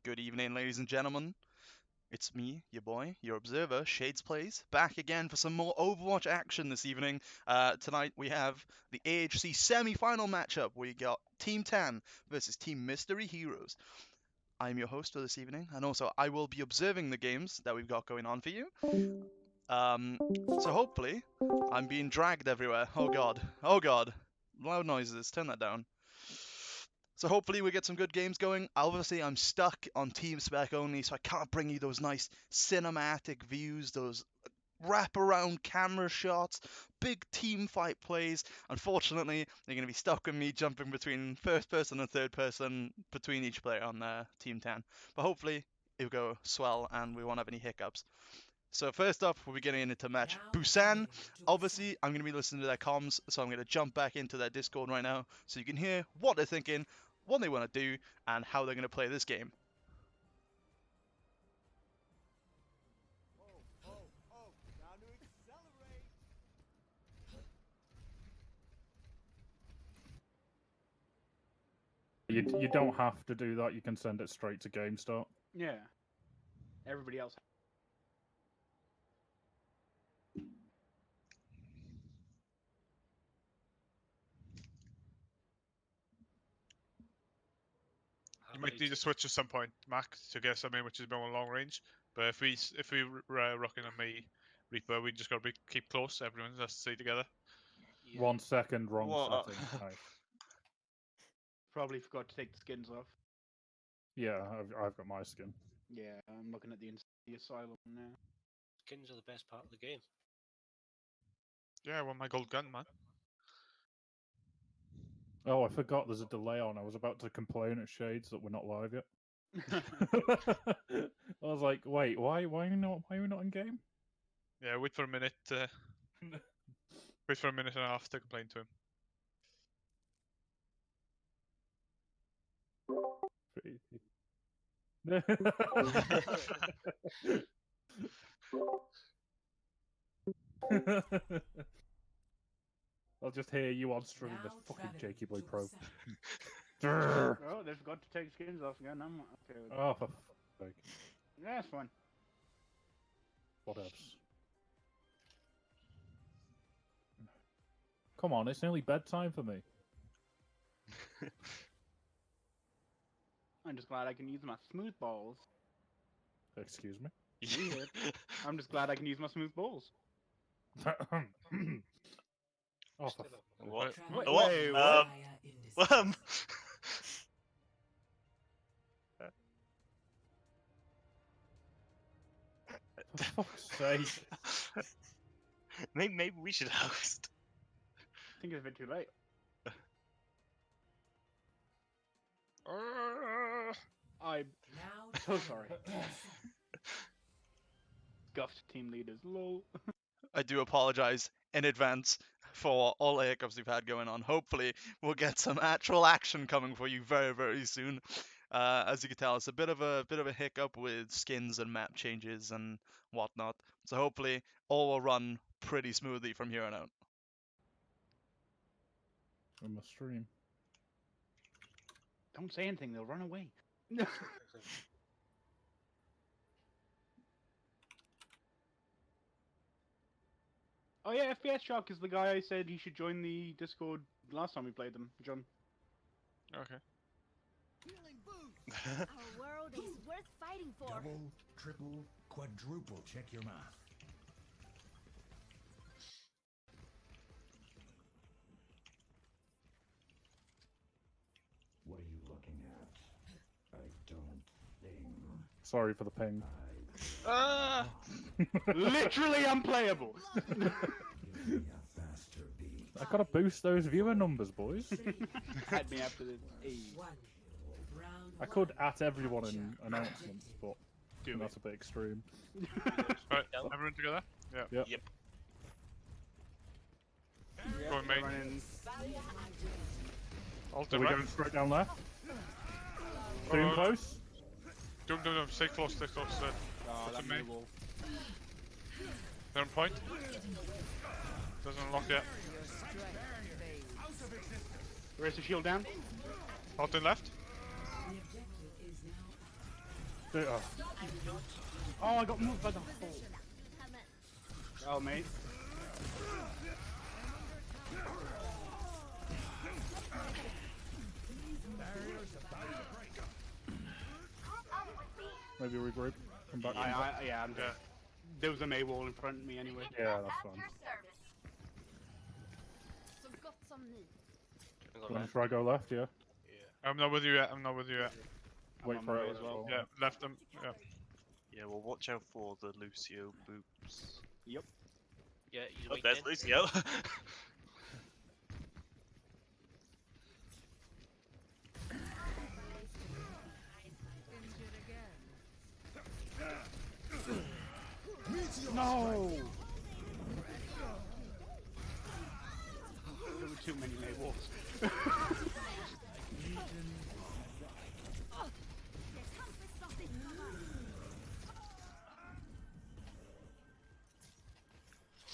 Good evening, ladies and gentlemen. It's me, your boy, your observer, Shades Plays, back again for some more Overwatch action this evening. Tonight we have the AHC Semi Final matchup. We got Team 10 versus Team Mystery Heroes. I'm your host for this evening, and also I will be observing the games that we've got going on for you. So hopefully, I'm being dragged everywhere. Oh god, oh god. Loud noises, turn that down. So hopefully we get some good games going. Obviously, I'm stuck on team spec only, so I can't bring you those nice cinematic views, those wraparound camera shots, big team fight plays. Unfortunately, you're going to be stuck with me jumping between first person and third person between each player on Team 10. But hopefully, it'll go swell and we won't have any hiccups. So first up, we'll be getting into match Busan. Obviously, I'm going to be listening to their comms, so I'm going to jump back into their Discord right now so you can hear what they're thinking, what they want to do, and how they're going to play this game. Time to accelerate. You don't have to do that. You can send it straight to game start. Yeah. Everybody else. You might need to switch at some point, Mac, to get something which is more long range. But if we rocking on me Reaper, we just gotta keep close. Everyone has to stay together. Yeah. 1 second wrong What? setting. Nice. Probably forgot to take the skins off. Yeah, I've got my skin. Yeah, I'm looking at the asylum now. Skins are the best part of the game. Yeah, I want my gold gun, man. Oh, I forgot there's a delay on. I was about to complain at Shades that we're not live yet. I was like, wait, why are we not in game? Yeah, wait for a minute. Wait for a minute and a half to complain to him. I'll just hear you on stream, the fucking Jakey Boy Pro. Oh, they forgot to take skins off again. I'm okay with that. Oh, for fuck's sake. Yeah, it's fine. What else? Come on, it's nearly bedtime for me. I'm just glad I can use my smooth balls. Excuse me? Weird. I'm just glad I can use my smooth balls. Oh, for What? Wait, What? wait, for fuck's sake. Maybe we should host. I think it's a bit too late. I'm so sorry. Scuffed team leaders, lol. I do apologize in advance for all the hiccups we've had going on. Hopefully, we'll get some actual action coming for you very, very soon. As you can tell, it's a bit of a hiccup with skins and map changes and whatnot. So hopefully, all will run pretty smoothly from here on out. On my stream. Don't say anything, they'll run away. Oh yeah, FPS Shark is the guy I said he should join the Discord last time we played them, John. Okay. Healing boost. Our world is worth fighting for. Double, triple, quadruple. Check your math. What are you looking at? I don't think. Sorry for the ping. Literally unplayable. Give me a faster beat. I gotta boost those viewer numbers, boys. Had me after this. Hey. I could at everyone in announcements, but that's a bit extreme. Alright, everyone together? Yeah. Yep. Yep. Go on, mate. Running. Alt Are we right. going straight down left? Too close? Don't. Stay close, stay close. Oh, that me. made wall. They're on point. Doesn't unlock yet. Where's the shield down? Alt in left. Oh, Oh, I got moved by the hole. Oh, mate. maybe regroup. Come back. Yeah, I'm dead. There was a May wall in front of me anyway. Yeah, that's fine. Så gott som ny. Want to try go left? Yeah. I'm not with you yet. I'm not with you yet. Wait on for my it way as as well. Yeah, left them. Yeah. Yeah, well, watch out for the Lucio boops. Yeah, he's Oh, waiting. there's Lucio. No! There were too many May walls.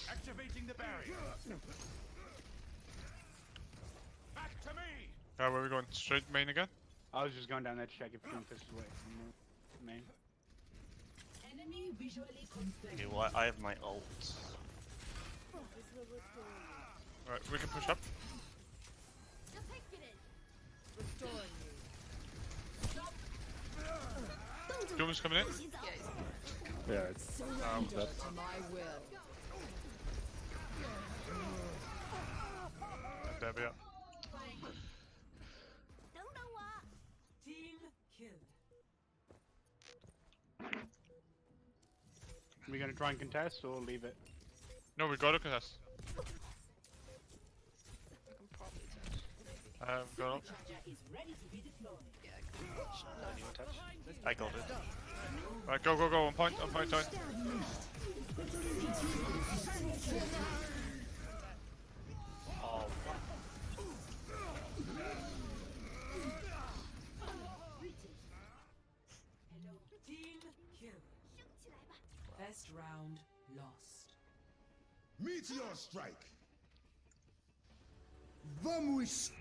Activating the barrier. Back to me. Where are we going? Straight main again? I was just going down there to check if Doomfist is away from the main. Okay, well, I have my ult. Right, we can push up. Doom is coming in. Yeah, it's dead. There we are. Don't know what. Are we gonna try and contest or leave it? No, we got a contest. Got ult. I got it. Right, go, go, go. On point, time. Oh, First round lost. Meteor strike. Vamos.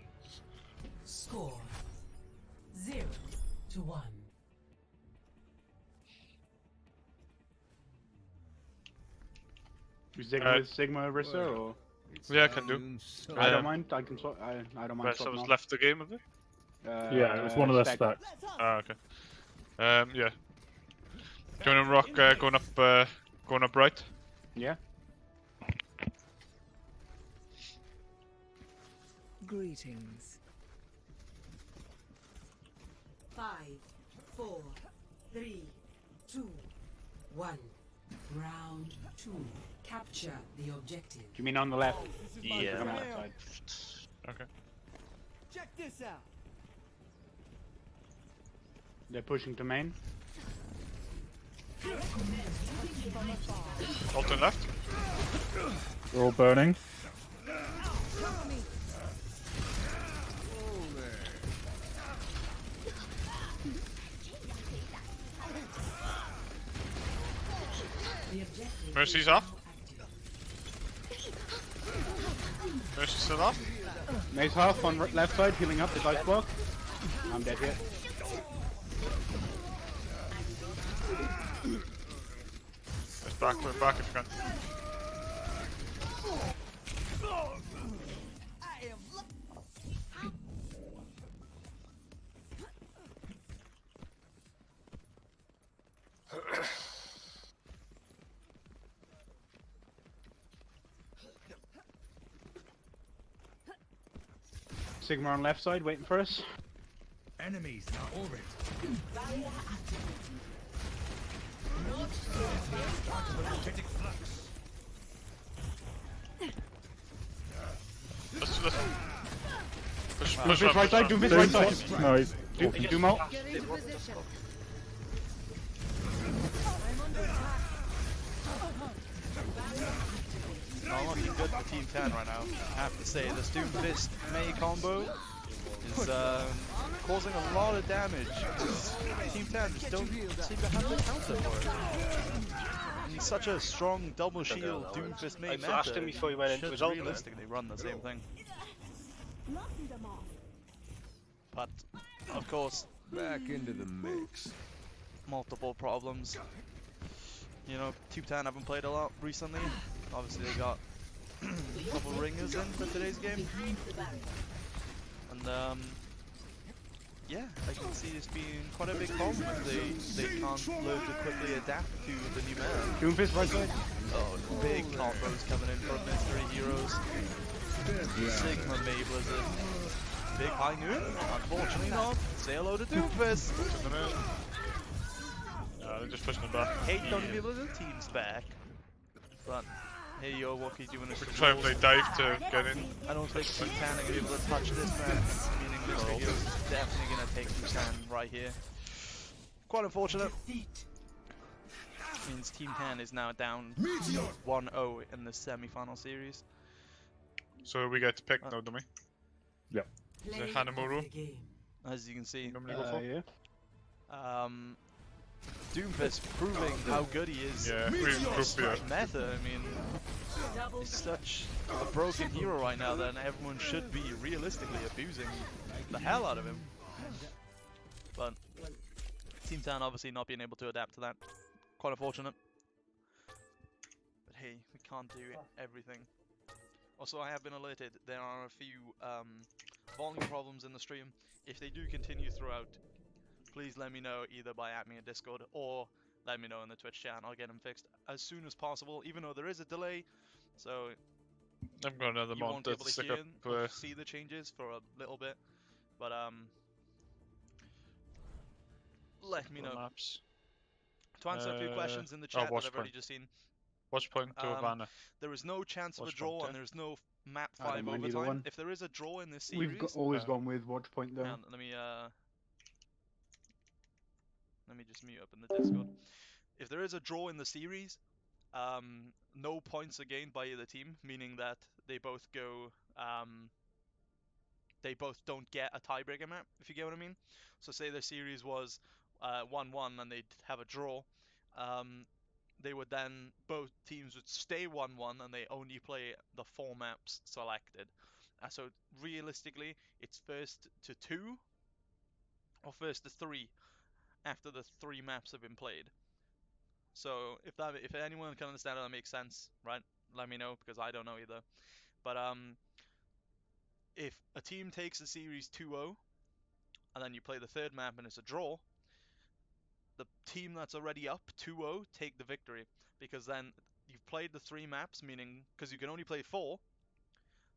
Score 0-1. Sigma Rissa or? Yeah, I can do. I don't mind. I can swap. I don't mind Right, so swapping was off. left the game, have it? Yeah, it was one of their spec. specs. Ah, okay. Yeah. Do you want to rock going up right? Yeah. Greetings. 5, 4, 3, 2, 1. Round 2. Capture the objective. Do you mean on the left? yeah. Come on that side. Okay. Check this out. They're pushing to main. Ult and left. We're all burning. Mercy's off. Mercy's still off. May's half on left side, healing up the dice block. I'm dead here. It's back, we're back if you can. Sigma on left side, waiting for us. Enemies in orbit. Let's push Doomfist right side, Doomfist right side. No, he's Doom out. Get into position. Not looking good for Team 10 right now. I have to say, this Doomfist May combo is causing a lot of damage. Team 10 just don't seem to have the counter for it. And he's such a strong double shield Doomfist May I flashed him before he went into should his ult then. realistically run the same thing. Knocking them off. But, of course, Back into the mix. multiple problems. You know, Team 10 haven't played a lot recently. Obviously, they got a couple ringers in for today's game. And, yeah, I can see this being quite a big problem if they can't learn to quickly adapt to the new meta. Doomfist right side. Oh, big combos coming in from Mystery Heroes. Sigma May Blizzard. Big High Noon? Unfortunately not. Say hello to Doomfist. They're just pushing them back. Hate don't be Blizzard team's back. But hey yo, what can you do in a We can try and play dive to get in. I don't think Team 10 are gonna be able to touch this map, meaning Mystery Heroes is definitely gonna take Team 10 right here. Quite unfortunate. Means Team 10 is now down 1-0 in the semi-final series. So we get to pick now, don't we? Yep. Is it Hanamuru? As you can see, Normally go for? Yeah. Doomfist proving how good he is. Yeah, really good here. Meta, I mean, he's such a broken hero right now that everyone should be realistically abusing the hell out of him. But Team 10 obviously not being able to adapt to that. Quite unfortunate. But hey, we can't do everything. Also, I have been alerted there are a few volume problems in the stream. If they do continue throughout, please let me know either by adding me in Discord or let me know in the Twitch chat and I'll get them fixed as soon as possible, even though there is a delay. So I've got another you won't month be to able to stick hear up. or see the changes for a little bit. But let me know. Maps. To answer a few questions in the chat that watch I've already point. just seen, Watch point to Havana. there is no chance of a Watch draw point, and there's no map I don't 5 mind either overtime. one. If there is a draw in this series, We've always gone with watch point though. hang on, let me just mute up in the Discord. If there is a draw in the series, no points are gained by either team, meaning that they both go, they both don't get a tiebreaker map, if you get what I mean. So say the series was 1-1 and they'd have a draw, they would then, both teams would stay 1-1 and they only play the 4 maps selected. So realistically, it's first to 2 or first to 3 after the 3 maps have been played. So if anyone can understand how that makes sense, right? Let me know because I don't know either. But if a team takes a series 2-0 and then you play the 3rd map and it's a draw, the team that's already up 2-0 take the victory because then you've played the 3 maps, meaning because you can only play 4.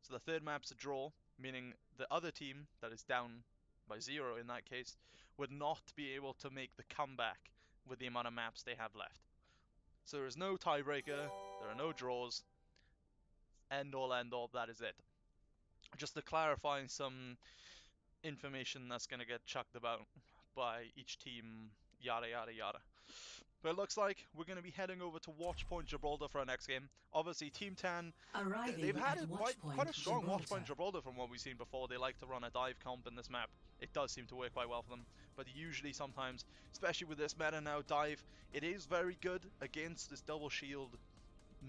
So the 3rd map's a draw, meaning the other team that is down by 0 in that case would not be able to make the comeback with the amount of maps they have left. So there is no tiebreaker, there are no draws, end all, that is it. Just to clarify some information that's going to get chucked about by each team, yada yada yada. But it looks like we're going to be heading over to Watchpoint Gibraltar for our next game. Obviously, Team 10, they've had quite a strong Watchpoint Gibraltar from what we've seen before. They like to run a dive comp in this map. It does seem to work quite well for them. But usually sometimes, especially with this meta now, dive, it is very good against this double shield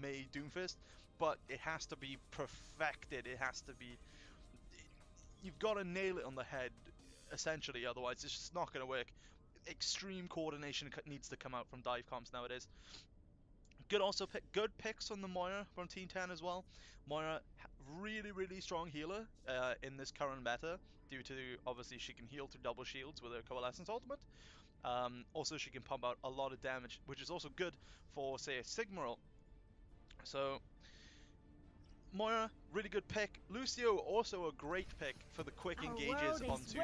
May Doomfist. But it has to be perfected. It has to be... You've got to nail it on the head, essentially. Otherwise, it's just not going to work. Extreme coordination needs to come out from dive comps nowadays. Good picks on the Moira from Team 10 as well. Moira, really strong healer in this current meta, due to obviously she can heal through double shields with her Coalescence ultimate. Also, she can pump out a lot of damage, which is also good for, say, a Sigma ult. So, Moira, really good pick. Lucio, also a great pick for the quick engages onto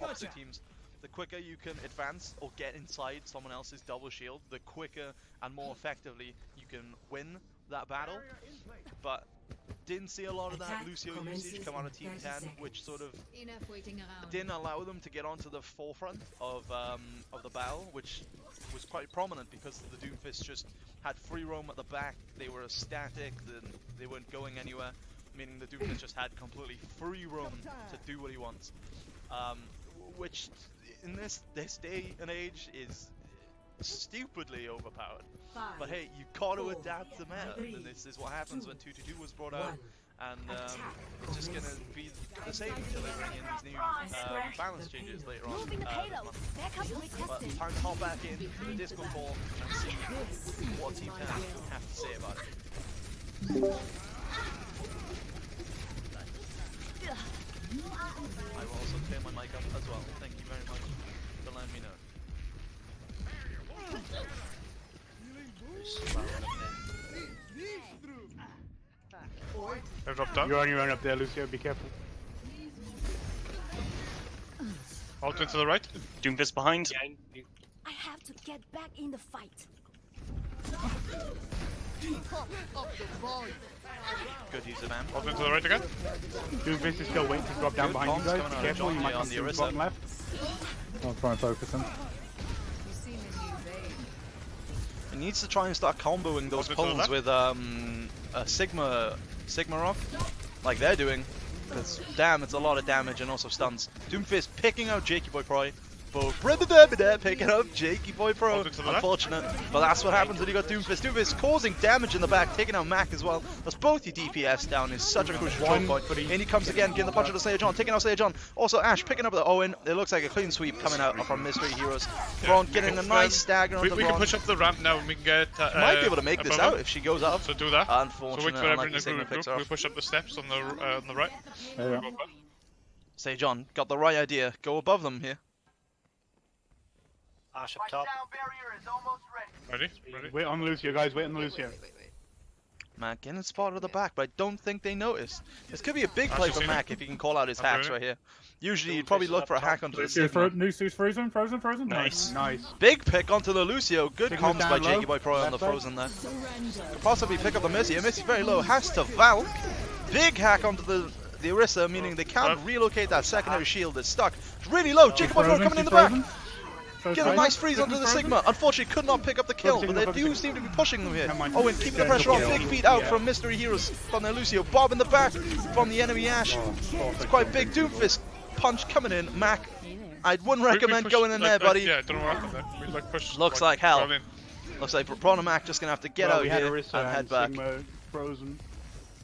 opposite teams. The quicker you can advance or get inside someone else's double shield, the quicker and more effectively you can win that battle. But didn't see a lot of that Lucio usage come out of Team 10, which sort of didn't allow them to get onto the forefront of the battle, which was quite prominent because the Doomfist just had free roam at the back. They were static, they weren't going anywhere, meaning the Doomfist just had completely free roam to do what he wants. Which in this day and age is stupidly overpowered. But hey, you got to adapt the meta, and this is what happens when 2-2-2 was brought out, and it's just gonna be the same until they bring in these new balance changes later on. Moving the payload. Back up But retesting. time to hop back in to the Discord call and see what Team 10 have to say about it. I will also turn my mic up as well. Thank you very much for letting me know. I dropped down. You're on your own up there, Lucio. Be careful. Out into the right. Doomfist behind. I have to get back in the fight. Good use of amp. Out into the right again. Doomfist is still waiting to drop down Good behind you comms guys. coming Be out of careful, John you might here come on the through Orisa. bottom left. I'll try and focus him. He needs to try and start comboing those Over to the pulls left. with a Sigma Rock, like they're doing. Because damn, it's a lot of damage and also stuns. Doomfist picking out Jakey Boy Pro. Picking up Jakey Boy Pro. Over to the left. Unfortunate, but that's what happens when you got Doomfist. Doomfist causing damage in the back, taking out Mac as well. That's both your DPS down is such a crucial choke point. In he comes again, getting the punch of the Slayer John, taking out Slayer John. Also Ash picking up the Owen. It looks like a clean sweep coming out from Mystery Heroes. Braun getting a nice stagger We onto can Braun. push up the ramp now and we can get. Might be able to make this above out him. if she goes up. So do that. Unfortunate, So wait for everyone unlucky in the Sigma group. picks her We off. push up the steps on the right. There you go. Say John, got the right idea. Go above them here. Ash up top. Ready? Ready? Wait on Lucio, guys. Wait on Lucio. Mac getting spotted at the back, but I don't think they noticed. This could be a big Ash play is for here. Mac if he can call out his I'm hacks ready. right here. Usually you'd probably look for a hack onto the Lucio, Sigma. Lucius frozen. Nice. Nice. Big pick onto the Lucio. Good Sigma's comms down by low. Jakey Boy Pro on the Left side. frozen there. Could possibly pick up the Missy. Missy's very low. Has to Valk. Big hack onto the Orisa, meaning they can't relocate that secondary shield. It's stuck. It's really low. Jakey Boy Pro coming in the back. Get a nice freeze onto the Sigma. Unfortunately, could not pick up the kill, but they do seem to be pushing them here. Never mind. Owen keeping the pressure on. Big feet out from Mystery Heroes from their Lucio. Bob in the back from the enemy Ash. It's quite big. Doomfist punch coming in. Mac, I wouldn't We recommend push, going in there, buddy. Yeah, don't know what happened there. We like push. Looks like hell. all in. Looks like Braun and Mac just going to have to get Well, out we had here Orisa and head back. Sigma frozen.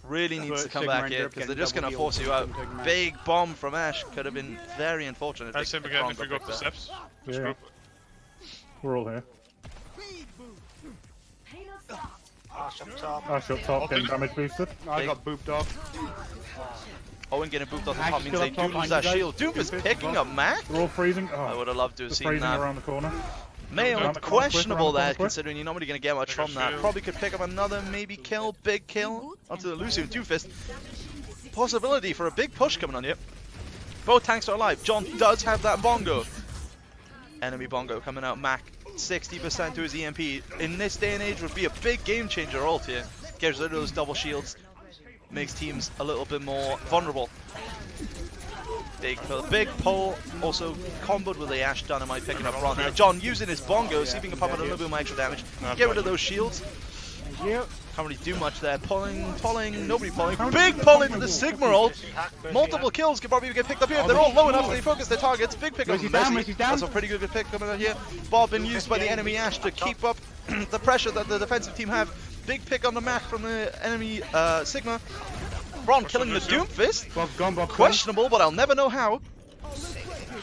Really needs to But come Sigma back ended here up because they're getting just going to double force healed you out. from taking Mac. Big bomb from Ash could have been very unfortunate. That's him again if we go up the steps. Just Yeah. group. We're all here. Ash up top. Ash up top, getting damage boosted. I Big- got booped off. Owen getting booped off the Ash top means still they up do top lose behind that you guys. shield. Doomfist Doomfist picking as well. up Mac. We're all freezing. I Oh, would have loved to have just seen freezing that. around the corner. Mayo, Around the corner, questionable around the that corner. considering you're not really going to get much Take a from that. shield. Probably could pick up another maybe kill, big kill onto the Lucio Doomfist. Possibility for a big push coming on you. Both tanks are alive. John does have that bongo. Enemy bongo coming out. Mac 60% to his EMP. In this day and age would be a big game changer ult here. Gets rid of those double shields. Makes teams a little bit more vulnerable. Big pull, also comboed with the Ash Dynamite picking up Ron. John using his bongo, see if he can pump out a little bit more extra damage. Get rid of those shields. Yep. Can't really do much there. Pulling, nobody pulling. Big pull into the Sigma ult. Multiple kills could probably get picked up here. They're all low enough, they focus their targets. Big pick on Mercy's down, Messi. Mercy's down. That's a pretty good pick coming out here. Bob been used by the enemy Ash to keep up the pressure that the defensive team have. Big pick on the Mac from the enemy Sigma. Braun killing the Doomfist. Bob's gone, Bob's gone. Questionable, but I'll never know how.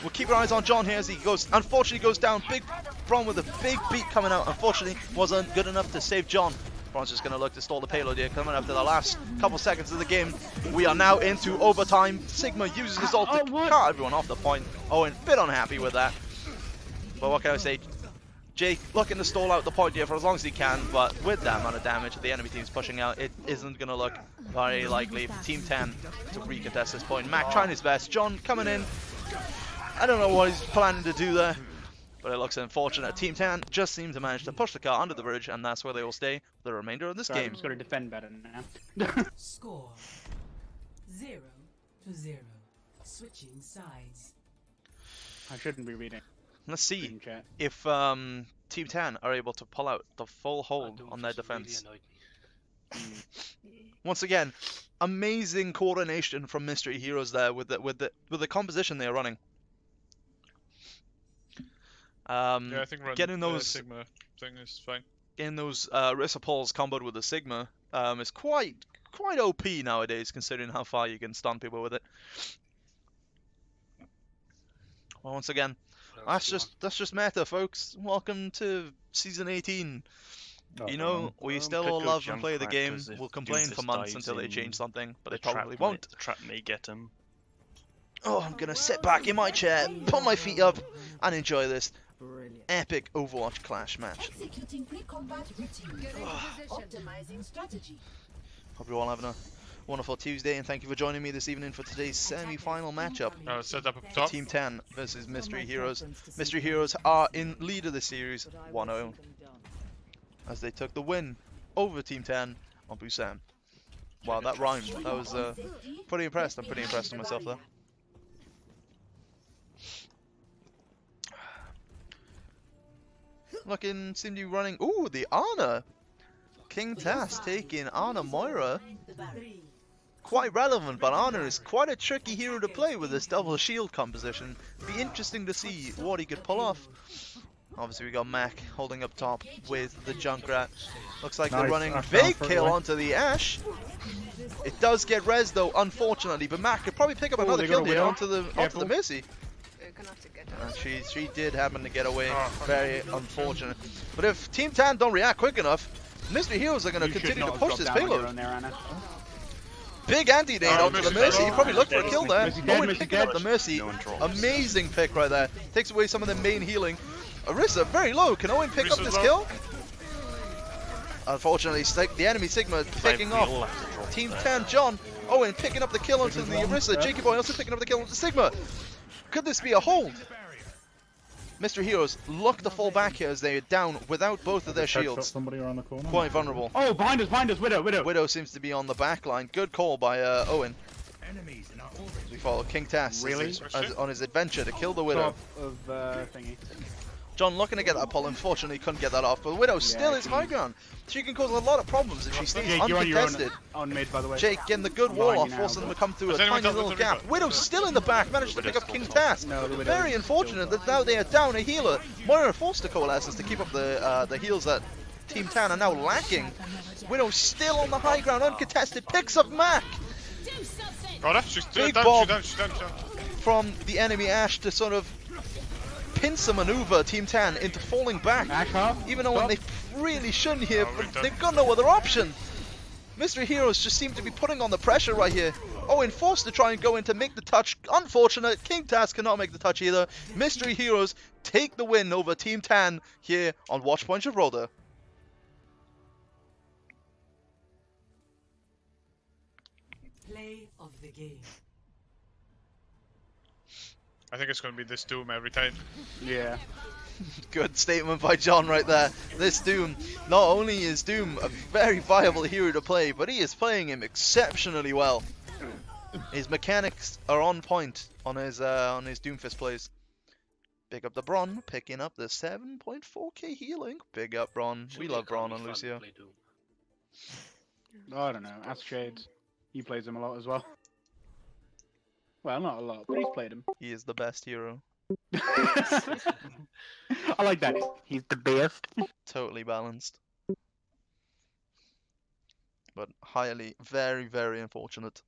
We'll keep our eyes on John here as he goes, unfortunately goes down. Big Braun with a big beat coming out. Unfortunately, wasn't good enough to save John. Braun's just going to look to stall the payload here. Coming up to the last couple seconds of the game. We are now into overtime. Sigma uses his ult to cut everyone off the point. Owen, bit unhappy with that. But what can I say? Jake looking to stall out the point here for as long as he can, but with that amount of damage the enemy team's pushing out, it isn't going to look very likely for Team 10 to recontest this point. Mac trying his best. John coming in. I don't know what he's planning to do there, but it looks unfortunate. Team 10 just seems to manage to push the car under the bridge, and that's where they will stay for the remainder of this Sorry, I'm game. just going to defend better now. Score 0-0. Switching sides. I shouldn't be reading Let's see in chat. if Team 10 are able to pull out the full hold on their defense. Once again, amazing coordination from Mystery Heroes there with the composition they are running. Yeah, I think getting the those Sigma thing is fine. getting those Rissa pulls comboed with the Sigma is quite OP nowadays, considering how far you can stun people with it. Well, once again, that's just meta, folks. Welcome to season 18. Oh, You I don't know, we Well, still could all go love and play the Junkrat, game. 'cause if We'll complain for Doomfist months dives until they in, change something, but the they probably trap won't. the trap may get him. Oh, I'm gonna sit back in my chair, put my feet up, and enjoy this epic Overwatch Clash match. Executing pre-combat routine. Optimizing strategy. Hope you're all having a wonderful Tuesday, and thank you for joining me this evening for today's semi-final matchup. Set up up top. Team 10 versus Mystery Heroes. Mystery Heroes are in lead of the series 1-0 as they took the win over Team 10 on Busan. Wow, that rhymed. That was pretty impressed. I'm pretty impressed with myself there. Looking, seem to be running. Ooh, the Ana. King Tass taking Ana Moira. Quite relevant, but Ana is quite a tricky hero to play with this double shield composition. Be interesting to see what he could pull off. Obviously, we got Mac holding up top with the Junkrat. Looks like they're Nice, running Ash big down kill away. onto the Ash. It does get res though, unfortunately, but Mac could probably pick up another they kill got a here Widow. onto the Careful. Missy. She did happen to get away. Very unfortunate. But if Team Tan don't react quick enough, Mystery Heroes are going to You should continue to not push have this dropped down on your payload. own there, Anna. Big anti-nade Oh, onto the Missy Mercy. dead. He probably looked for a kill there. Missy dead, Owen Missy picking dead. up the Mercy. No one drops. Amazing pick right there. Takes away some of the main healing. Orisa very low. Can Owen pick up Orissa's this low. kill? Unfortunately, the enemy Sigma picking Five off. real left to drop Team there. 10, John. Owen picking up the kill onto the Orisa. Yeah. Jakey Boy also picking up the kill onto Sigma. Could this be a hold? Mystery Heroes look to fall back here as they are down without both of their Headshot shields. somebody around the corner. Quite vulnerable. Oh, behind us, Widow. Widow seems to be on the back line. Good call by Owen. Enemies in our orbit. We follow King Tass Really? on his adventure to kill the Widow. Top of thingy. John looking to get that pull, unfortunately couldn't get that off, but Widow still is high ground. She can cause a lot of problems if she stays Jake, you're on your own uncontested. on mid, by the way. Jake getting the good I'm wall behind off, you now, forcing them but- to come through a Has anyone tiny got- little has gap. anyone got- Widow's still in the back, managed to pick up King Tass. No, the Widow Very is unfortunate still that now they are down a healer. Moira forced to coalesce to keep up the heals that Team Tan are now lacking. Widow still on the high ground, uncontested, picks up Mac Got her. She's Big down. Bob. She's down. from the enemy Ash to sort of pincer maneuver Team Tan into falling back. Ash half. Even though they really shouldn't here, Oh, but we've done. they've got no other option. Mystery Heroes just seem to be putting on the pressure right here. Owen forced to try and go in to make the touch. Unfortunate, King Tass cannot make the touch either. Mystery Heroes take the win over Team Tan here on Watchpoint Gibraltar. Play of the game. I think it's going to be this Doom every time. Yeah. Good statement by John right there. This Doom, not only is Doom a very viable hero to play, but he is playing him exceptionally well. His mechanics are on point on his Doomfist plays. Big up the Bron, picking up the 7.4k healing. Big up Bron. We love Bron on Lucio. I don't know. Ask Shades. He plays him a lot as well. Well, not a lot, but he's played him. He is the best hero. I like that. He's the best. Totally balanced. But highly, very, very unfortunate.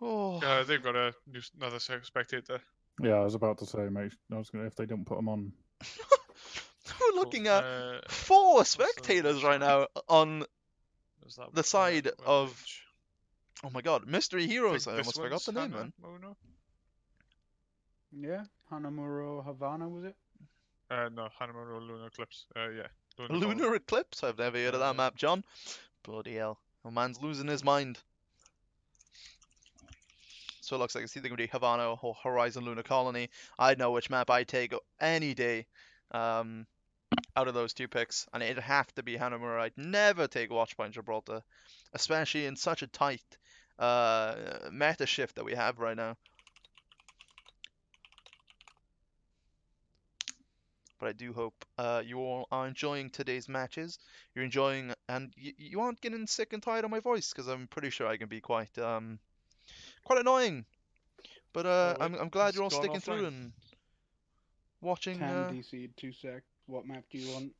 Oh, They've got another spectator. Yeah, I was about to say, mate. If they don't put them on. we're looking at 4 spectators right now on the side of. Oh my god, Mystery Heroes. I almost forgot the name, man. Yeah, Hanamuro Havana, was it? No, Hanamura Lunar Eclipse. Yeah. Lunar Eclipse? I've never heard of that map, John. Bloody hell. A man's losing his mind. So it looks like it's either going to be Havana or Horizon Lunar Colony. I know which map I'd take any day out of those 2 picks. And it'd have to be Hanamura. I'd never take Watchpoint Gibraltar. Especially in such a tight meta shift that we have right now. But I do hope you all are enjoying today's matches. You're enjoying, and you aren't getting sick and tired of my voice, because I'm pretty sure I can be quite annoying. But I'm glad you're all sticking through and watching. 10 DC, 2 sec. What map do you want?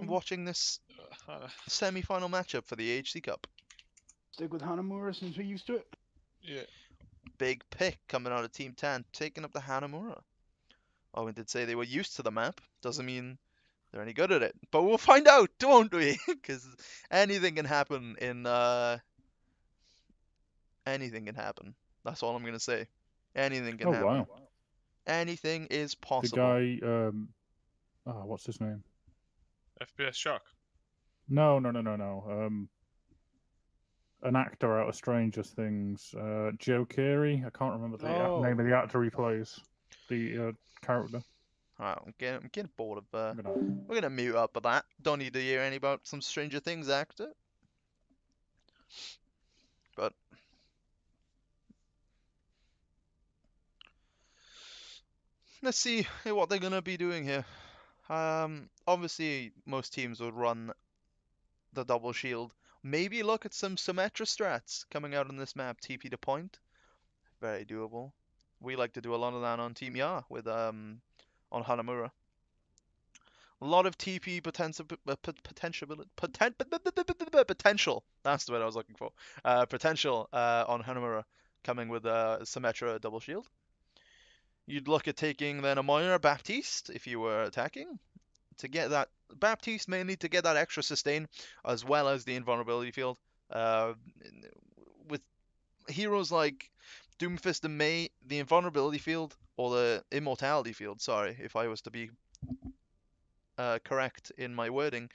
Watching this semi-final matchup for the AHC Cup. Stick with Hanamura since we're used to it. Yeah. Big pick coming out of Team 10, taking up the Hanamura. Oh, we did say they were used to the map. Doesn't mean they're any good at it. But we'll find out, won't we? Because anything can happen in... anything can happen. That's all I'm going to say. Anything can happen. Wow. Anything is The possible. guy, what's his name? FPS Shark. No. An actor out of Stranger Things, Joe Keery. I can't remember the name of the actor he plays. The character. Alright, I'm getting bored of... I'm gonna- We're going to mute up with that. Don't need to hear any about some Stranger Things actor. But... let's see what they're going to be doing here. Obviously, most teams would run the double shield. Maybe look at some Symmetra strats coming out on this map. TP to point. Very doable. We like to do a lot of that on Team Ya with on Hanamura. A lot of TP potential. That's the word I was looking for. Potential on Hanamura coming with Symmetra double shield. You'd look at taking then a Moira Baptiste if you were attacking to get that Baptiste mainly to get that extra sustain as well as the invulnerability field. With heroes like Doomfist and Mei, the invulnerability field or the immortality field, sorry, if I was to be correct in my wording,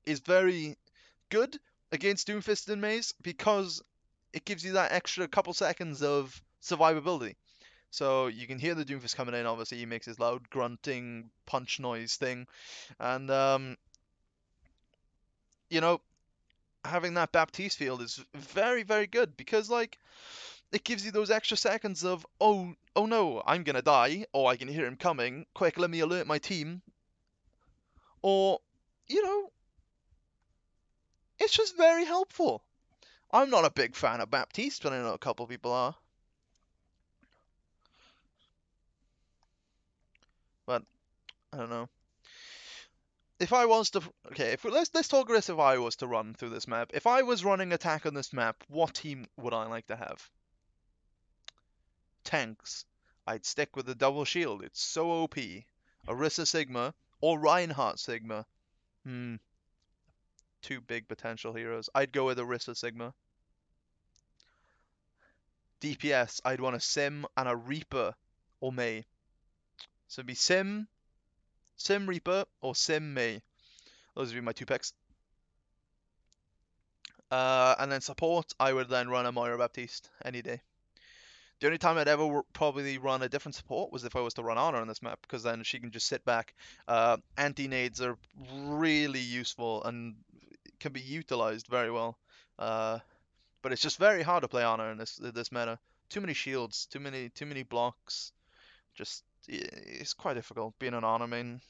is very good against Doomfist and Mei's because it gives you that extra couple seconds of survivability. So you can hear the Doomfist coming in, obviously he makes his loud grunting punch noise thing. And, you know, having that Baptiste field is very, very good because, like, it gives you those extra seconds of, oh no, I'm gonna die, or I can hear him coming, quick, let me alert my team. Or, you know, it's just very helpful. I'm not a big fan of Baptiste, but I know a couple people are. But I don't know. If I was to, okay, let's talk this. If I was to run through this map, if I was running attack on this map, what team would I like to have? Tanks. I'd stick with the double shield. It's so OP. Orisa Sigma or Reinhardt Sigma. Two big potential heroes. I'd go with Orisa Sigma. DPS. I'd want a Sim and a Reaper or Mei. So it'd be Sim Reaper, or Sim Mei. Those would be my two picks. And then support, I would then run a Moira Baptiste any day. The only time I'd ever probably run a different support was if I was to run Honor on this map, because then she can just sit back. Anti-nades are really useful and can be utilized very well. But it's just very hard to play Honor in this meta. Too many shields, too many blocks. Just it's quite difficult being an Honor main.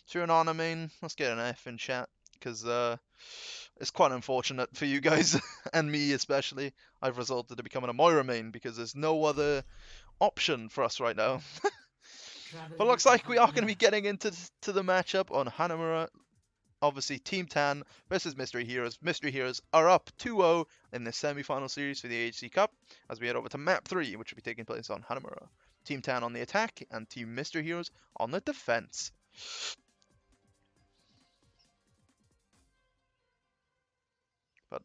If you're an Honor main, let's get an F in chat, because it's quite unfortunate for you guys, and me especially. I've resulted in becoming a Moira main, because there's no other option for us right now. But looks like we are going to be getting into the matchup on Hanamura. Obviously, Team Tan versus Mystery Heroes. Mystery Heroes are up 2-0 in the semi-final series for the AHC Cup, as we head over to Map 3, which will be taking place on Hanamura. Team Tan on the attack, and Team Mystery Heroes on the defense. But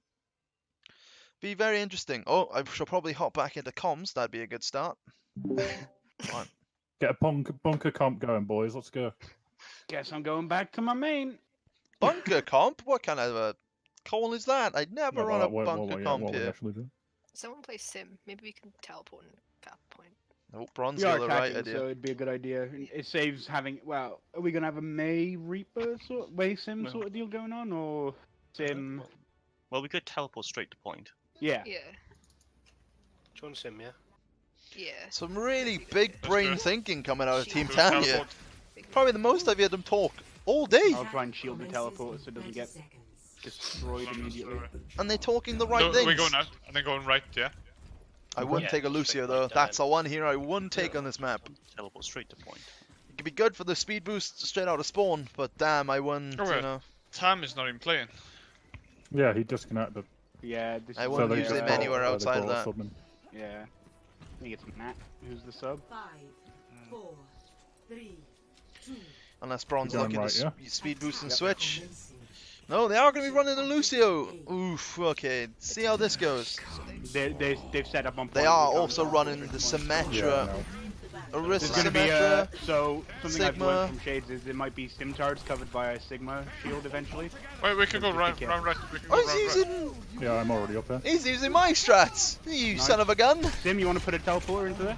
be very interesting. Oh, I shall probably hop back into comms. That'd be a good start. Right. Get a bunker comp going, boys. Let's go. Guess I'm going back to my main. Bunker comp? What kind of a call is that? I'd never run a bunker comp here. Someone play Sim. Maybe we can teleport and cap point. Oh, Bronze, We are you're the right attacking, idea. so it'd be a good idea. It saves having. Well, are we gonna have a Mei Reaper Sim sort of deal going on, or Sim? Well, we could teleport straight to point. Yeah. Yeah. John Sim, yeah. Yeah. Some really big brain thinking coming out of Team Go Tan here. teleport. Probably the most I've heard them talk all day. I'll try and shield the teleport so it doesn't get destroyed immediately. And they're talking the right No, things. we're going out and then going right, yeah. I wouldn't take a Lucio though. That's the one here I wouldn't take on this map. Teleport straight to point. could be good for the speed boost straight out of spawn, but damn, I won. Oh, You well. know, Tam is not even playing. Yeah, he disconnected. Yeah, this I is wouldn't they use just him brought- anywhere they outside of brought a that. sub in. Yeah. I think it's Matt who's the sub. 5, 4, 3, 2. Unless Braun's You're looking going to right, speed boost and Yep. switch. No, they are going to be running the Lucio. Oof. Okay, see how this goes. They've set up on point. They we are can't also go running for the it. Yeah, Symmetra. no. Orisa There's going to be Symmetra. so something I've Sigma. learned from Shades is there might be Simtards covered by a Sigma shield eventually. Wait, we can go round Okay. right. We can go Oh, round he's right. using. Yeah, I'm already up there. He's using my strats. You Nice. son of a gun. Sim, you want to put a teleporter into there?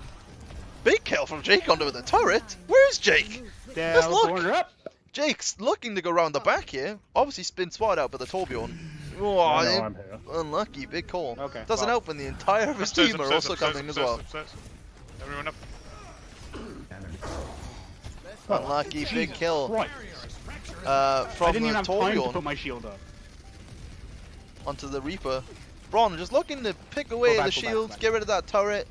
Big kill from Jake onto the turret. Where's Jake? Let's look. Teleporter up. Jake's looking to go round the back here. Obviously spin spot out by the Torbjorn. Oh, I know I'm here. unlucky. Big call. Okay, Doesn't well. help when the entire of his Upstairs, team are upstairs, also upstairs, coming as upstairs, well. upstairs. Everyone up. Unlucky. Big kill. Right. I From didn't the even have time to Torbjorn put my shield up. onto the Reaper. Braun just looking to pick away Go back, the go back, shields, go back. get rid of that turret.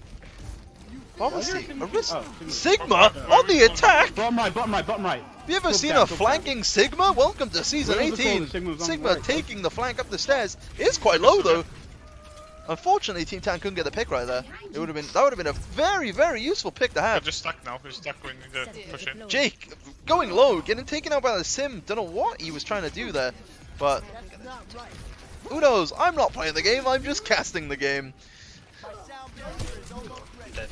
Obviously, Sigma? Orisa. Oh, Sigma on the attack. Bottom right, bottom right, bottom right. Have you ever Go seen down, a go down. flanking Sigma? Welcome to season Where's the 18. call? The Sigma's on Sigma the right. taking the flank up the stairs. It's quite low though. Unfortunately, Team Tan couldn't get the pick right there. That would have been a very, very useful pick to We're have. just stuck now. We're stuck when we need to push in. Jake going low, getting taken out by the Sim. Don't know what he was trying to do there, but who knows? I'm not playing the game. I'm just casting the game.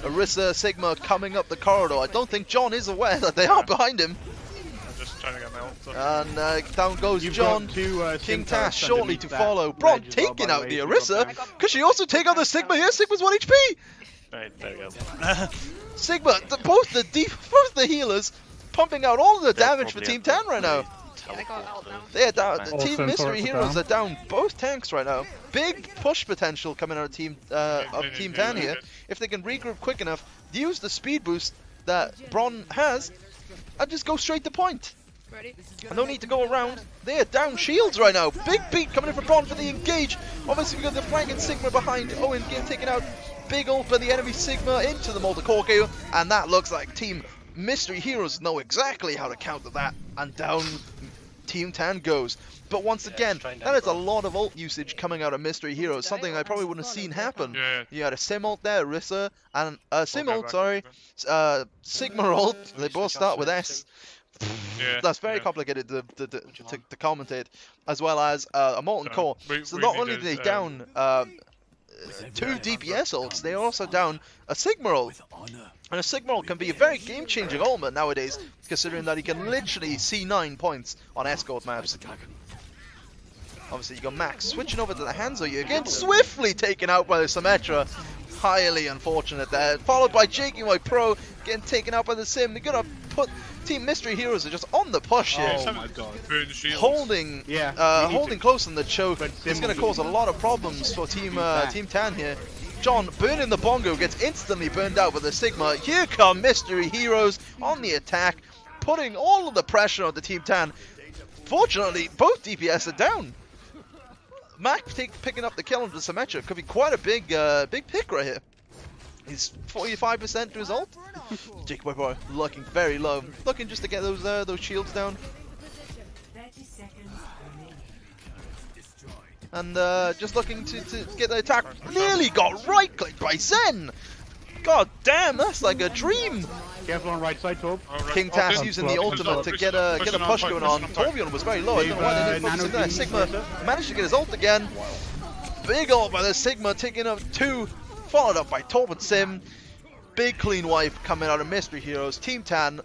Orisa, Sigma coming up the corridor. I don't think John is aware that they are behind him. I'm just trying to get my ult. So. And down goes You've John. got two, King Simtards Tash shortly underneath to that follow. Braun ledge as well, taking by out way, the if you Orisa. go down. Could she also take out the Sigma here? Sigma's 1 HP. Right, there we go. Sigma, both the healers pumping out all of the damage for Team Tan right now. Yeah, they got out now. They're down. The All Team Sim Mystery turrets are Heroes down. are down both tanks right now. Big push potential coming out of Team Tan here. If they can regroup quick enough, use the speed boost that Braun has, and just go straight to point. Ready? No need to go around. They are down shields right now. Big beat coming in from Braun for the engage. Obviously we got the flanking Sigma behind. Owen getting taken out. Big ult by the enemy Sigma into the Molten Corku, and that looks like Team Mystery Heroes know exactly how to counter that, and down Team Tan goes. But once again, that is a lot of ult usage coming out of Mystery Heroes, something I probably wouldn't have seen happen. Yeah. You had a Sim ult there, Orisa, and Sim Okay, ult, back. sorry, Sigma ult. They both start with S. Yeah. That's very yeah. complicated to commentate, as well as a Molten Core. So not only do they down 2 DPS ults, they are also down a Sigma ult. And a Sigma ult can be a very game-changing ultimate nowadays, considering that he can literally see 9 points on escort maps. Obviously you got Max switching over to the Hanzo, you again swiftly taken out by the Symmetra. Highly unfortunate there. Followed by JKY Pro getting taken out by the Sim. They're gonna put Team Mystery Heroes are just on the push here. Oh my god. Burn shields. Holding Yeah, we need holding to- close on the choke But is Sim going to will cause a lot of problems for Team Tan. Team Tan here. John burning the bongo gets instantly burned out with the Sigma. Here come Mystery Heroes on the attack, putting all of the pressure on the Team Tan. Fortunately, both DPS are down. Mac picking up the kill on the Symmetra could be quite a big pick right here. He's 45% to his ult. Jake Boy looking very low, looking just to get those shields down. 30 seconds remaining. And just looking to get the attack. Nearly got right clicked by Zen. God damn, that's like a dream. Careful on right side, Torb. Alright. King Tash this- using the push ultimate to push get a pushing push point, going on. pushing point. Torbjorn was very low. I don't know why they didn't focus on that. Nano Sigma Beam, managed to get his ult again. Big ult by the Sigma, taking up 2, followed up by Torb and Sim. Big clean wipe coming out of Mystery Heroes. Team Tan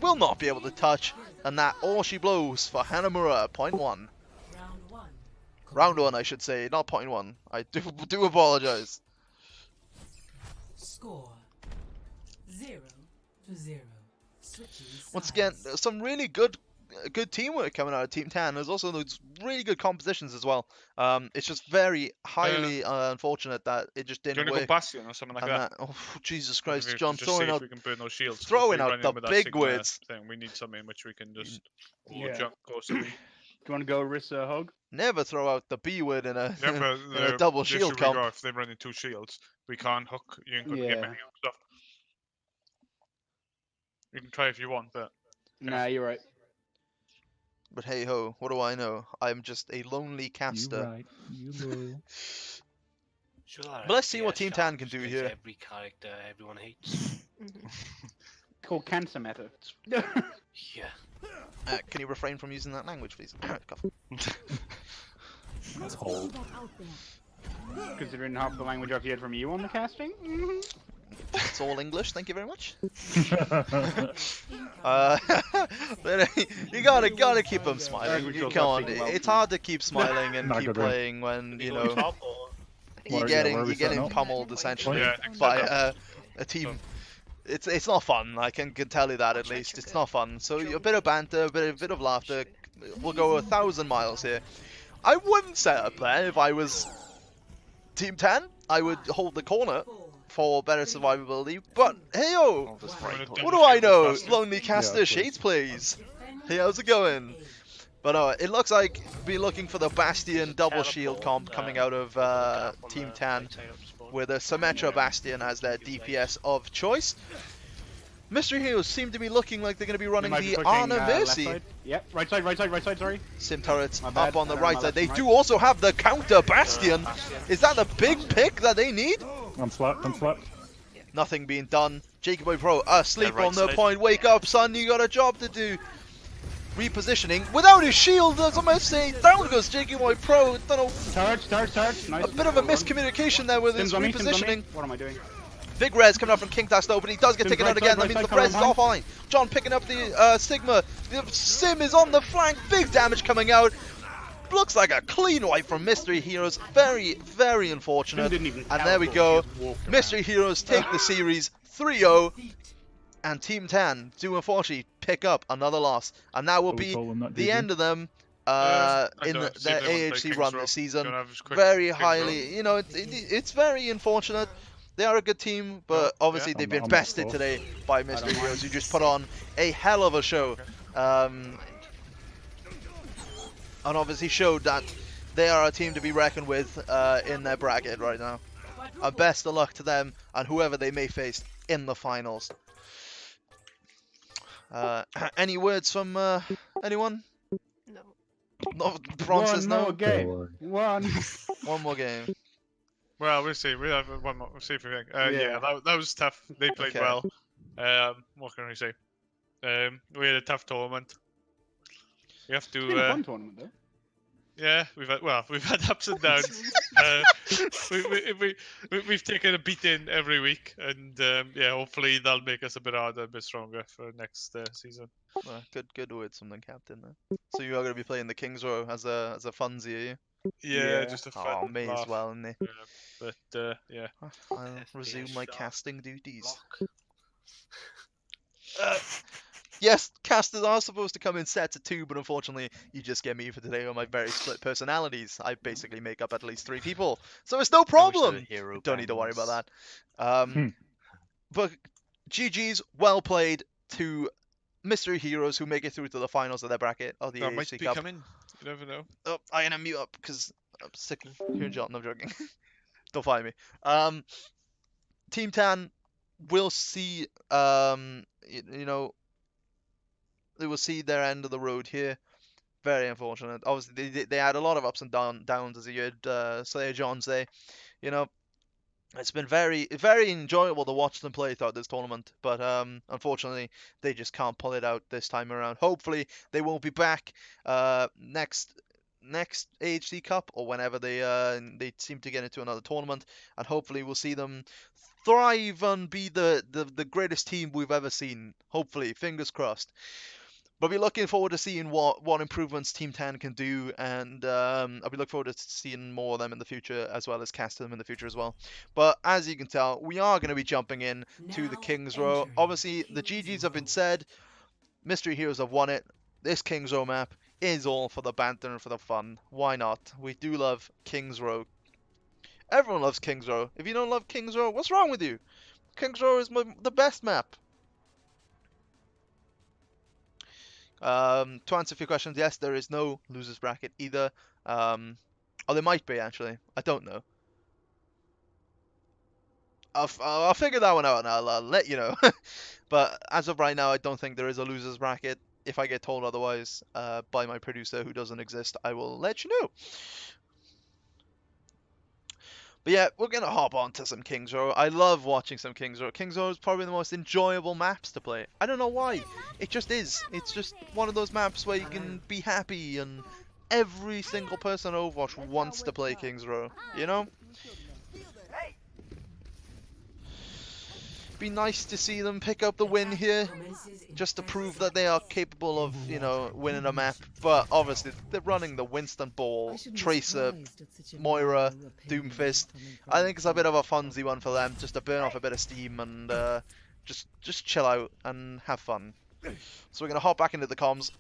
will not be able to touch, and that all she blows for Hanamura, point 1. Round 1. Round 1, I should say, not point 1. I do apologize. Score 0-0. Switching Once again, some really good teamwork coming out of Team Tan. There's also those really good compositions as well. It's just very highly unfortunate that it just Do you didn't want to go work. Bastion or something like And that? oh, Jesus Maybe Christ, we John can just see throwing if out we can burn those shields. If throwing we out run in the with that big Sigma words. Thing, we need something which we can just Yeah. jump close to me. Do you want to go Orisa Hog? Never throw out the B word in a, Yeah, but in a double the shield issue we comp. got, if they run in 2 shields, we can't hook. You ain't gonna get Yeah. many stuff. You can try if you want, but Nah, you're right. But hey ho, what do I know? I'm just a lonely You caster. right. You loyal. But let's see what Team Tan can do here. Every character everyone hates. It's called cancer meta. Yeah. Can you refrain from using that language, please? Cough. That's hold. Considering half the language I've heard from you on the casting. It's all English, thank you very much. You gotta keep them smiling. Come on, it's hard to keep smiling and keep playing when you know you're getting pummeled essentially by a team. It's not fun. I can tell you that at least. It's not fun. So a bit of banter, a bit of laughter. We'll go 1,000 miles here. I wouldn't set up there if I was Team 10. I would hold the corner for better survivability. But heyo, what do I know? Lonely caster Shades plays. Hey, how's it going? But it looks like we're looking for the Bastion double shield comp coming out of Team 10 with a Symmetra Bastion as their DPS of choice. Mystery Heroes seem to be looking like they're going to be running the Ana Mercy. Yep, right side, sorry. Sim turrets up on the right side. They do also have the counter Bastion. Is that the big pick that they need? I'm slapped. Nothing being done. Jacoboy Pro asleep on the point. Wake up, son. You got a job to do. Repositioning without his shield. As I might say, down goes Jacoboy Pro. Don't know. Charge. Nice. A bit of a miscommunication there with his repositioning. What am I doing? Big res coming up from King Dash though, but he does get taken out again. That means the res is offline. John picking up the Sigma. The Sim is on the flank. Big damage coming out. Looks like a clean wipe from Mystery Heroes. Very, very unfortunate. And there we go. Mystery Heroes take the series 3-0. And Team 10 do unfortunately pick up another loss. And that will be the end of them in their AHC run this season. Very highly, you know, it's very unfortunate. They are a good team, but obviously they've been bested today by Mystery Heroes, who just put on a hell of a show. And obviously showed that they are a team to be reckoned with in their bracket right now. Best of luck to them and whoever they may face in the finals. Any words from anyone? No. No, Bronze says no. One more game. Well, we'll see. We'll have one more. We'll see if we think. Yeah, that was tough. They played well. What can we say? We had a tough tournament. We have to. It's been a fun tournament, though. Yeah, we've had ups and downs. We've taken a beating every week, and yeah, hopefully that'll make us a bit harder, a bit stronger for next season. Good words from the captain there. So you are going to be playing the Kings Row as a funsy, are you? Yeah, just a fun. Oh, may as well, isn't it? Yeah, but yeah. I'll resume my casting duties. Yes, casters are supposed to come in sets of 2, but unfortunately, you just get me for today on my very split personalities. I basically make up at least 3 people, so it's no problem. Don't need to worry about that. But GG's, well played to Mystery Heroes who make it through to the finals of their bracket of the AHC might be Cup. coming. You never know. Oh, I am mute up because I'm sick of hearing John. I'm joking. Don't find me. Team Tan will see. You know. They will see their end of the road here. Very unfortunate. Obviously, they had a lot of ups and downs, as you heard Slayer John say. You know, it's been very, very enjoyable to watch them play throughout this tournament. But unfortunately, they just can't pull it out this time around. Hopefully, they will be back next AHC Cup or whenever they seem to get into another tournament, and hopefully we'll see them thrive and be the greatest team we've ever seen. Hopefully, fingers crossed. But we're looking forward to seeing what improvements Team 10 can do, and I'll be looking forward to seeing more of them in the future, as well as casting them in the future as well. But as you can tell, we are going to be jumping in to the Kings Row. Obviously, the GGs have been said. Mystery Heroes have won it. This Kings Row map is all for the banter and for the fun. Why not? We do love Kings Row. Everyone loves Kings Row. If you don't love Kings Row, what's wrong with you? Kings Row is the best map. To answer a few questions, yes, there is no losers bracket either. Or there might be, actually. I don't know. I'll figure that one out and I'll let you know. But as of right now, I don't think there is a losers bracket. If I get told otherwise by my producer, who doesn't exist, I will let you know. But yeah, we're going to hop on to some Kings Row. I love watching some Kings Row. Kings Row is probably the most enjoyable maps to play. I don't know why. It just is. It's just one of those maps where you can be happy, and every single person on Overwatch wants to play Kings Row, you know? Be nice to see them pick up the win here, just to prove that they are capable of, you know, winning a map. But obviously, they're running the Winston Ball, Tracer, Moira, Doomfist. I think it's a bit of a funsy one for them, just to burn off a bit of steam and just chill out and have fun. So we're gonna hop back into the comms,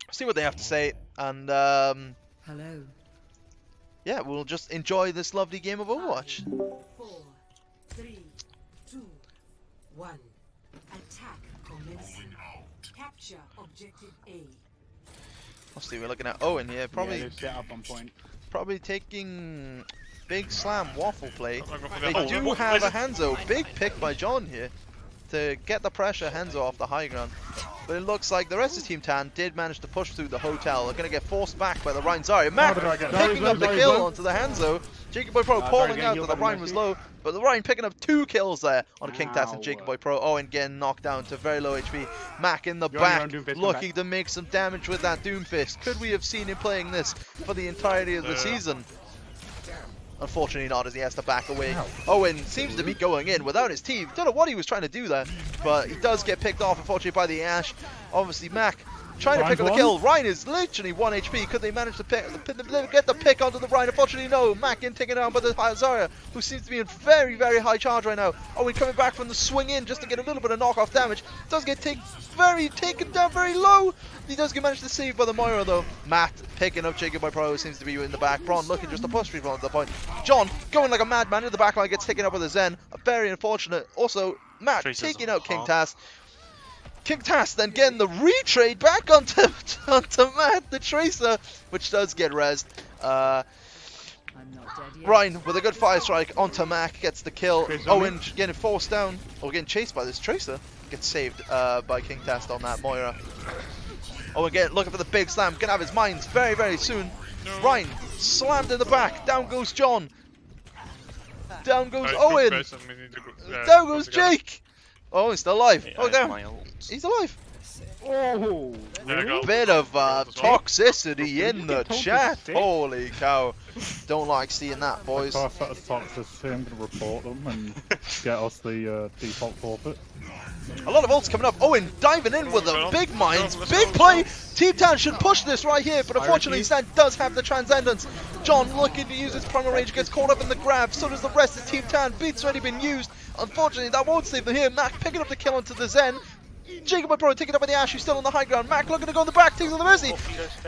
see what they have to say, and Hello. yeah, we'll just enjoy this lovely game of Overwatch. 4, 3, 2, 1. Attack commencing. Capture objective A. Obviously, we're looking at Owen here, probably Yeah, set up on point. probably taking big slam waffle play. I'm not gonna They forget- do have a Hanzo, big pick by John here to get the pressure Hanzo off the high ground. But it looks like the rest of Team Tan did manage to push through the hotel. They're going to get forced back by the Rhine Zarya. Mac picking up the kill onto the Hanzo. Jacob Boy Pro calling out that the Rhine was low, but the Rhine picking up 2 kills there on King Tass and Jacob Boy Pro. Owen getting knocked down to very low HP. Mac in the back looking to make some damage with that Doomfist. Could we have seen him playing this for the entirety of the season? Unfortunately not, as he has to back away. Owen seems to be going in without his team. Don't know what he was trying to do there, but he does get picked off, unfortunately, by the Ash. Obviously, Mac trying to pick up the kill. Rhine is literally 1 HP. Could they manage to get the pick onto the Rhine? Unfortunately, no. Mac getting taken down by the Zarya, who seems to be in very, very high charge right now. Owen coming back from the swing in just to get a little bit of knockoff damage. Does get taken down very low. He does get managed to save by the Moira though. Matt picking up Jacob by Pro, seems to be in the back. Braun looking just to push people at the point. John going like a madman in the back line, gets taken up with a Zen. Very unfortunate. Also, Matt taking out King Tass. King Tass then getting the retrade back onto Matt, the Tracer, which does get rezzed. Rhine with a good fire strike onto Mac, gets the kill. Owen getting forced down, or getting chased by this Tracer. Gets saved by King Tass on that Moira. Owen again looking for the big slam, gonna have his mines very, very soon. Rhine slammed in the back, down goes John. Down goes Owen. Down goes Jake. Oh, he's still alive. Oh, damn. He's alive. Oh, Bit of toxicity in the chat. Holy cow. Don't like seeing that, boys. I'm going to report them and get us the default forfeit. A lot of ults coming up. Owen diving in with the big mines. Big play. Team Tan should push this right here, but unfortunately Stan does have the Transcendence. John looking to use his primal range, gets caught up in the grab. So does the rest of Team Tan. Beat's already been used. Unfortunately, that won't save them here. Mac picking up the kill onto the Zen. Jacob by Pro taking up by the Ash, who's still on the high ground. Mac looking to go in the back, takes on the Mercy.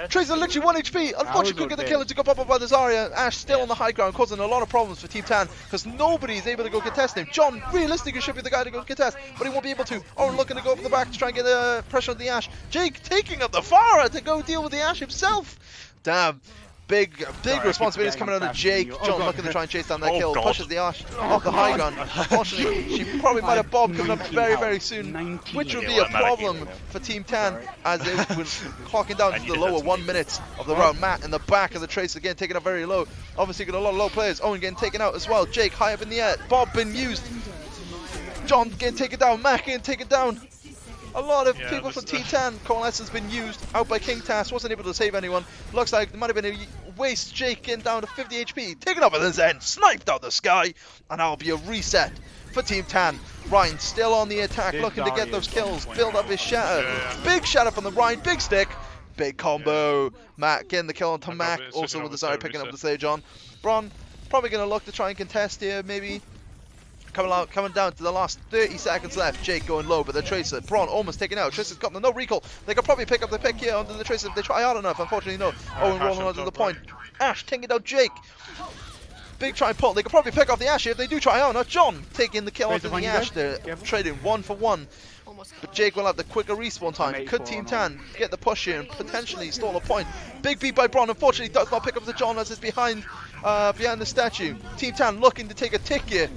Tracer literally 1 HP. Unfortunately, couldn't get the kill to go pop up by the Zarya. Ash still on the high ground, causing a lot of problems for Team Tan because nobody is able to go contest him. John realistically should be the guy to go contest, but he won't be able to. Owen looking to go from the back to try and get pressure on the Ash. Jake taking up the Farah to go deal with the Ash himself. Damn. Big responsibilities coming out of Jake. John looking to try and chase down that kill. Pushes the Ash off the high ground. Unfortunately, she probably might have Bob coming up very, very soon, which would be a problem for Team Tan as they were clocking down to the lower 1 minute of the round. Matt in the back of the Tracer again taken up very low. Obviously got a lot of low players. Owen getting taken out as well. Jake high up in the air. Bob been used. John getting taken down. Matt getting taken down. A lot of people from Team Tan. Coalesce has been used out by King Tass. Wasn't able to save anyone. Looks like there might have been a waste. Jake getting down to 50 HP. Taken up with his Zen. Sniped out the sky. And that'll be a reset for Team Tan. Rhine still on the attack. Looking to get those kills. Build up his shatter. Big shatter from the Rhine. Big stick. Big combo. Matt getting the kill onto Mac. Also with the Zarya picking up the stage on. Braun probably going to look to try and contest here. Maybe. Coming down to the last 30 seconds left. Jake going low, but the Tracer. Braun almost taken out. Tracer's got no recall. They could probably pick up the pick here onto the Tracer if they try hard enough. Unfortunately, no. Owen rolling onto the point. Ash taking out Jake. Big try and pull. They could probably pick off the Ash here if they do try hard enough. John taking the kill onto the Ash. They're trading 1 for 1. But Jake will have the quicker respawn time. Could Team Tan get the push here and potentially stall a point? Big beat by Braun. Unfortunately, does not pick up the John as it's behind the statue. Team Tan looking to take a tick here.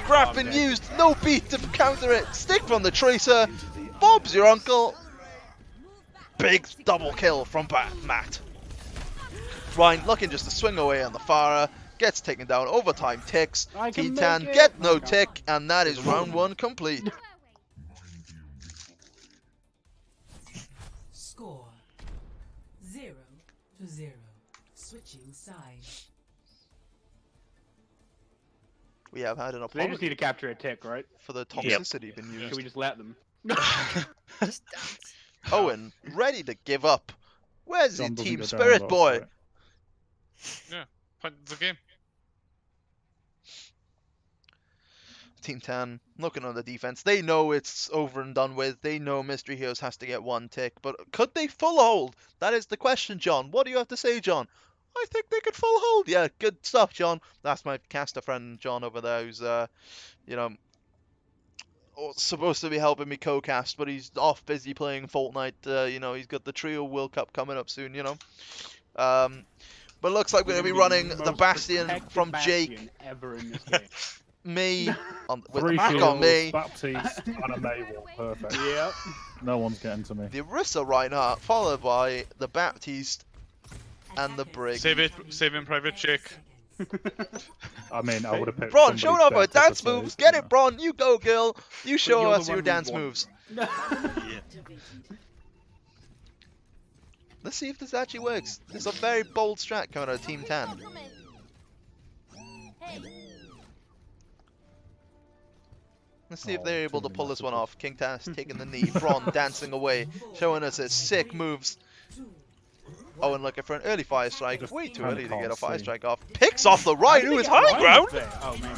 grab been used, no beat to counter it. Stick from the Tracer. Bob's your uncle. Big double kill from Matt. Ryan looking just to swing away on the Farah. Gets taken down. Overtime ticks. T-Tan get no tick, and that is round 1 complete. Score 0-0. Switching sides. We have had an They just need apology to capture a tick, right? for the toxicity being used. Should we just let them? Just dance. Owen, ready to give up. Where's John the doesn't team go down spirit, well, boy? sorry. Yeah, point the game. Team 10 looking on the defense. They know it's over and done with. They know Mystery Heroes has to get 1 tick. But could they full hold? That is the question, John. What do you have to say, John? I think they could full hold. Yeah, good stuff, John. That's my caster friend, John, over there, who's, you know, supposed to be helping me co-cast, but he's off busy playing Fortnite. You know, he's got the Trio World Cup coming up soon, you know. But looks like we're going to be running the Bastion from Jake. Ever in this game. Me, with 3 Mac shields, on me. Baptiste, and a May wall. Perfect. Yep. No one's getting to me. The Orisa Reinhardt, followed by the Baptiste and the Brig. Save him, Private Jake. I mean, I would have picked Bron, somebody show off her better to dance save, moves. Get you it, Bron. You go, girl. You show you're the us your one we dance want. moves. Let's see if this actually works. This is a very bold strat coming out of Team 10. Let's see if they're able to pull this one off. King Tass taking the knee. Bron dancing away, showing us his sick moves. Owen looking for an early fire strike. Way too early to get a fire strike off. Picks off the right, who is high ground. Oh, man.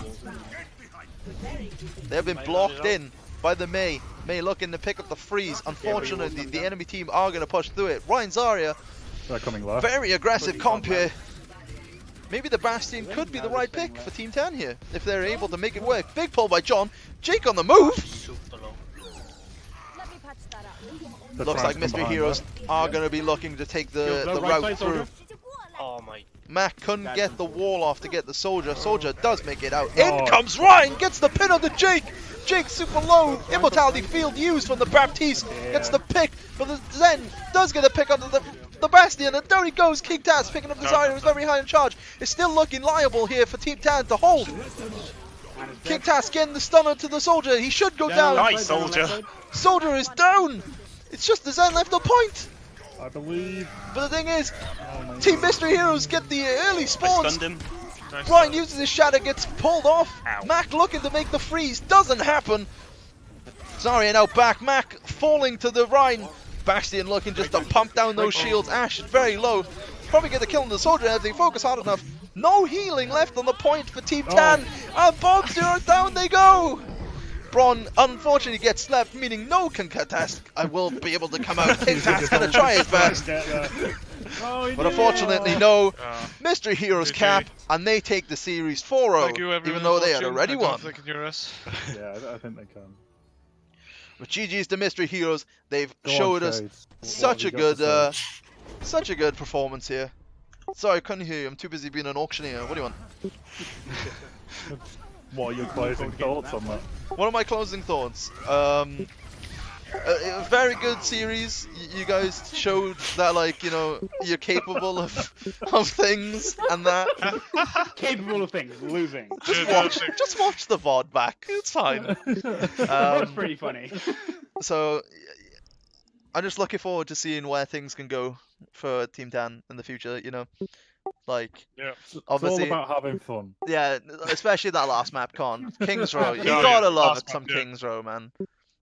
They've been blocked in by the May. May looking to pick up the freeze. Unfortunately, the enemy team are going to push through it. Ryan Zarya, They're coming left. very aggressive comp here. Maybe the Bastion could be the right pick for Team 10 here, if they're able to make it work. Big pull by John. Jake on the move. Super low. They're Looks trying like to come Mystery behind Heroes there. are going to be looking to take the route through. Oh my. Mac couldn't get the wall off to get the Soldier. Soldier does make it out. In comes Ryan, gets the pin on the Jake. Jake super low. Immortality field used from the Baptiste. Gets the pick, but the Zen does get a pick onto the Bastion, and there he goes. King Taz picking up the Zarya, who's very high in charge. It's still looking liable here for Team 10 to hold. King Taz getting the stunner to the Soldier. He should go down. Nice, Soldier. Soldier is down. It's just the Zen left on point. I believe. But the thing is, Team Mystery Heroes get the early I spawns. stunned him. Brian uses his shadow, gets pulled off. Ow. Mac looking to make the freeze, doesn't happen. Zarya now back. Mac falling to the Rhine. Bastion looking just to pump down those shields. Ash is very low. Probably get the kill on the Soldier if they focus hard enough. No healing left on the point for Team 10. And Bob Zero down they go. Bron unfortunately gets left, meaning no can contest. I will be able to come out. King Tat's gonna try his best. But unfortunately, no. Mystery Heroes GG. cap, and they take the series 4-0, even though they had already won. Yeah, I think they can. But GG's to Mystery Heroes. They've Go on, showed us Shades. What such have a you got good, to such a good performance here. Sorry, I couldn't hear you. I'm too busy being an auctioneer. What do you want? say? What are your closing thoughts on that? What are my closing thoughts? A very good series. You guys showed that, like, you know, you're capable of things and that. Capable of things, losing. Just watch the VOD back. It's fine. That's pretty funny. So I'm just looking forward to seeing where things can go for Team 10 in the future. You know, like obviously, it's all about having fun. yeah, especially that last map con Kings Row. You Yeah, gotta love last some map, yeah. Kings Row, man.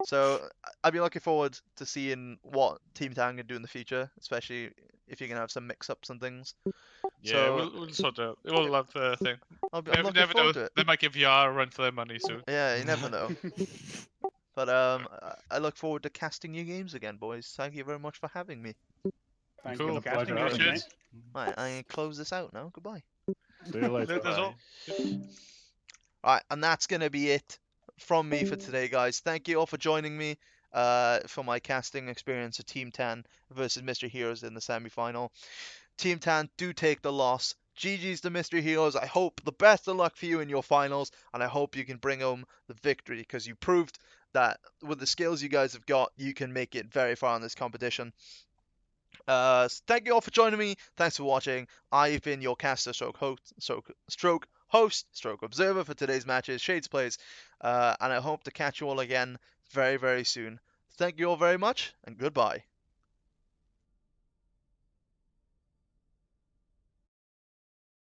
So I'd be looking forward to seeing what Team 10 can do in the future, especially if you can have some mix-ups and things. Yeah, So we'll sort out. We'll have the thing. I'm Never, looking never know. forward to it. They might give VR a run for their money soon. Yeah, you never know. But I look forward to casting new games again, boys. Thank you very much for having me. Thank Cool. you for casting Pleasure us, having mate. Right, I close this out now. Goodbye. See you later. That's all. Alright, and that's going to be it from me for today, guys. Thank you all for joining me for my casting experience of Team 10 versus Mystery Heroes in the semi-final. Team 10 do take the loss. GG's to Mystery Heroes. I hope the best of luck for you in your finals, and I hope you can bring home the victory, because you proved that with the skills you guys have got, you can make it very far in this competition. Thank you all for joining me. Thanks for watching. I've been your caster stroke host, stroke observer for today's matches, Shades Plays, and I hope to catch you all again very, very soon. Thank you all very much, and goodbye.